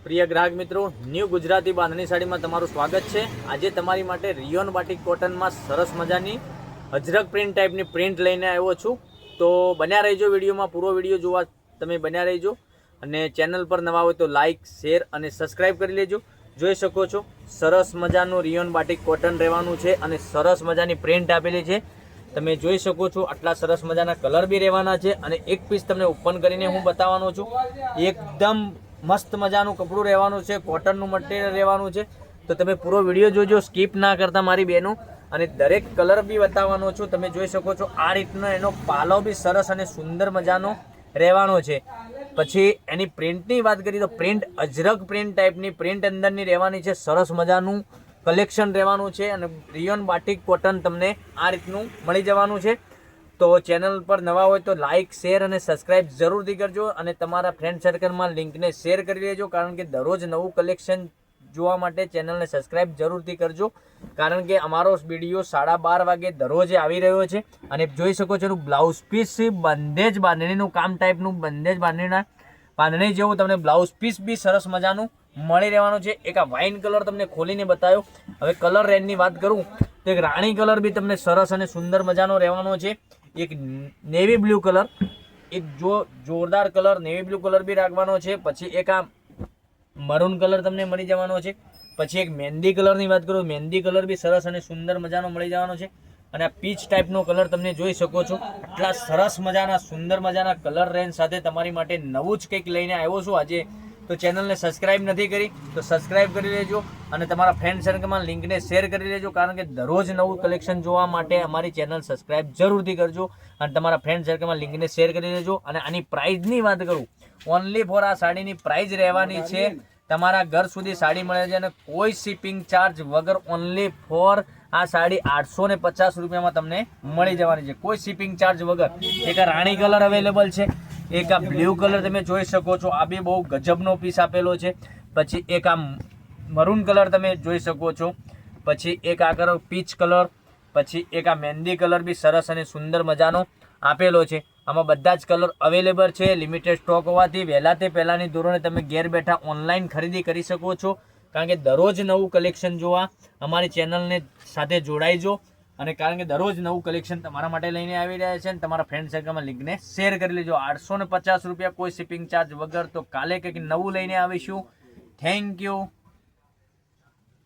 પ્રિય ગ્રાહક મિત્રો, ન્યૂ ગુજરાતી બાંધણી સાડીમાં તમારું સ્વાગત છે। આજે તમારી માટે રિયોન બાટિક કોટનમાં સરસ મજાની અજરક પ્રિન્ટ ટાઈપની પ્રિન્ટ લઈને આવ્યો છું। તો બન્યા રહેજો વિડીયોમાં, પૂરો વિડીયો જોવા તમે બન્યા રહેજો અને ચેનલ પર નવા હોય તો લાઇક, શેર અને સબસ્ક્રાઈબ કરી લેજો। જોઈ શકો છો સરસ મજાનું રિયોન બાટિક કોટન રહેવાનું છે અને સરસ મજાની પ્રિન્ટ આપેલી છે। તમે જોઈ શકો છો આટલા સરસ મજાના કલર બી રહેવાના છે અને એક પીસ તમને ઓપન કરીને હું બતાવવાનો છું। એકદમ મસ્ત મજાનું કપડું રહેવાનું છે, કોટનનું મટીરિયલ રહેવાનું છે। તો તમે પૂરો વિડીયો જોજો, સ્કીપ ના કરતા મારી બહેનો, અને દરેક કલર બી બતાવવાનો છું। તમે જોઈ શકો છો આ રીતનો એનો પાલો બી સરસ અને સુંદર મજાનો રહેવાનો છે। પછી એની પ્રિન્ટની વાત કરીએ તો પ્રિન્ટ અજરક પ્રિન્ટ ટાઈપની પ્રિન્ટ અંદરની રહેવાની છે। સરસ મજાનું કલેક્શન રહેવાનું છે અને રિયોન બાટિક કોટન તમને આ રીતનું મળી જવાનું છે। તો ચેનલ પર નવા હોય તો લાઇક, શેર અને સબસ્ક્રાઇબ જરૂરથી કરજો અને તમારા ફ્રેન્ડ સર્કલમાં લિંકને શેર કરી લેજો, કારણ કે દરરોજ નવું કલેક્શન જોવા માટે ચેનલને સબસ્ક્રાઇબ જરૂરથી કરજો, કારણ કે અમારો વિડીયો 12:30 વાગે દરરોજ આવી રહ્યો છે। અને જોઈ શકો છો એનું બ્લાઉઝ પીસ બંધેજ બાંધણીનું કામ ટાઈપનું બંધેજ બાંધણી જેવું તમને બ્લાઉઝ પીસ બી સરસ મજાનું મળી રહેવાનું છે। એક આ વાઇન કલર તમને ખોલીને બતાવ્યો। હવે કલર રેન્જની વાત કરું તો એક રાણી કલર બી તમને સરસ અને સુંદર મજાનો રહેવાનો છે। એક નેવી બ્લુ કલર, એક જોરદાર કલર નેવી બ્લુ કલર બી રાખવાનો છે। પછી એક આ મરૂન કલર તમને મળી જવાનો છે। પછી એક મહેંદી કલરની વાત કરું, મહેંદી કલર બી સરસ અને સુંદર મજાનો મળી જવાનો છે। અને આ પીચ ટાઈપનો કલર તમને જોઈ શકો છો। આટલા સરસ મજાના સુંદર મજાના કલર રેન્જ સાથે તમારી માટે નવું જ કંઈક લઈને આવ્યો છું આજે। તો ચેનલને સબસ્ક્રાઇબ નથી કરી તો સબસ્ક્રાઇબ કરી લેજો અને તમારા ફ્રેન્ડ સર્કલમાં લિંકને શેર કરી લેજો, કારણ કે દરરોજ નવું કલેક્શન જોવા માટે અમારી ચેનલ સબસ્ક્રાઇબ જરૂરથી કરજો અને તમારા ફ્રેન્ડ સર્કલમાં લિંકને શેર કરી લેજો। અને આની પ્રાઇઝની વાત કરું, ઓનલી ફોર આ સાડીની પ્રાઇઝ રહેવાની છે તમારા ઘર સુધી સાડી મળે છે અને કોઈ શિપિંગ ચાર્જ વગર ઓનલી ફોર આ સાડી 850 રૂપિયામાં તમને મળી જવાની છે, કોઈ શિપિંગ ચાર્જ વગર। એક આ રાણી કલર અવેલેબલ છે, એક આ બ્લુ કલર તમે જોઈ શકો છો, આ બી બહુ ગજબનો પીસ આપેલો છે। પછી એક આ મરૂન કલર તમે જોઈ શકો છો, પછી એક આ કલર પીચ કલર, પછી એક આ મહેંદી કલર બી સરસ અને સુંદર મજાનો આપેલો છે। આમાં બધા જ કલર અવેલેબલ છે, લિમિટેડ સ્ટોક હોવાથી વહેલા તે પહેલાંની ધોરણે તમે ઘેર બેઠા ઓનલાઈન ખરીદી કરી શકો છો, કારણ કે દરરોજ નવું કલેક્શન જોવા અમારી ચેનલને સાથે જોડાઈજો અને કારણ કે દરરોજ નવું કલેક્શન તમારા માટે લઈને આવી રહ્યા છે અને તમારા ફ્રેન્ડ સર્કલમાં લિંકને શેર કરી લેજો। 850 રૂપિયા કોઈ શિપિંગ ચાર્જ વગર। તો કાલે કંઈક નવું લઈને આવીશું। Thank you.